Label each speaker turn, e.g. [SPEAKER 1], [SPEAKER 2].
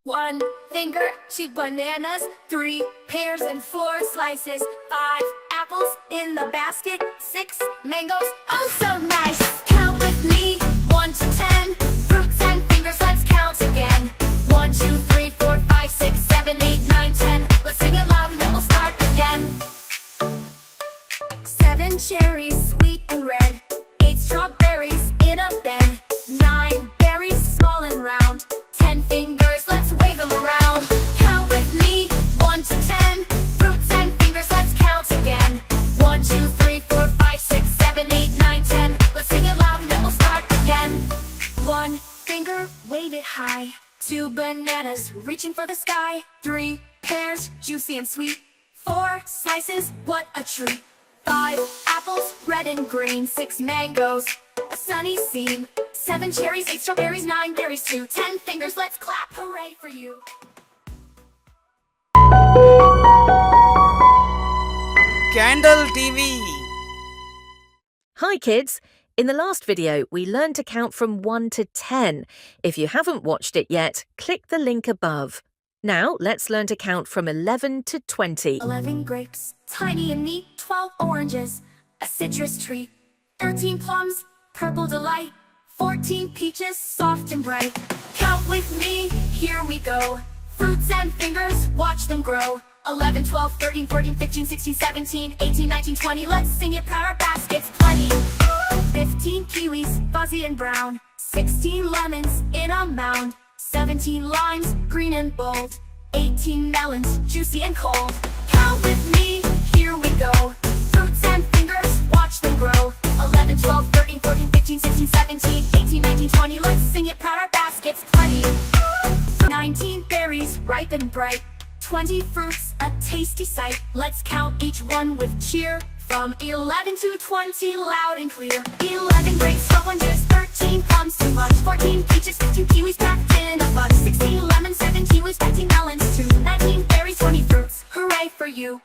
[SPEAKER 1] 1 finger, 2 bananas, 3 pears and 4 slices, 5 apples in the basket, 6 mangoes, oh so nice. Count with me, 1 to 10, fruits and fingers, let's count again. 1, 2, 3, 4, 5, 6, 7, 8, 9, 10, let's sing it loud and then we'll start again. 7 cherries, sweet and red, 8 strawberries in a bed, 9 berries, small and round, 10 fingers, let's wave them around. Count with me, 1 to 10, fruits and fingers, let's count again. 1, 2, 3, 4, 5, 6, 7, 8, 9, 10, let's sing it loud and then we'll start again. 1 finger, wave it high, 2 bananas, reaching for the sky, 3 pears, juicy and sweet, 4 slices, what a treat. 5 apples, red and green, 6 mangoes, a sunny scene, 7 cherries, 8 strawberries, 9 berries too, 10 fingers, let's clap, hooray for you.
[SPEAKER 2] Candle TV.
[SPEAKER 3] Hi kids! In the last video, we learned to count from 1 to 10. If you haven't watched it yet, click the link above. Now, let's learn to count from 11 to 20.
[SPEAKER 1] 11 grapes, tiny and neat, 12 oranges, a citrus tree, 13 plums, purple delight, 14 peaches, soft and bright. Count with me, here we go. Fruits and fingers, watch them grow. 11, 12, 13, 14, 15, 16, 17, 18, 19, 20, let's sing it, power baskets, plenty. 15 kiwis, fuzzy and brown, 16 lemons in a mound, 17 limes, green and bold, 18 melons, juicy and cold. Count with me, here we go. Fruits and fingers, watch them grow. 11, 12, 13, 14, 15, 16, 17, 18, 19, 20, let's sing it, proud our baskets, plenty. 19 berries, ripe and bright, 20 fruits, a tasty sight. Let's count each one with cheer. From 11 to 20, loud and clear. 11 grapes, 12 oranges, 13 plums, too much. 14 peaches, 15 kiwis packed in a bunch. 16 lemons, 7 kiwis, 15 melons, 2. 19 berries, 20 fruits. Hooray for you.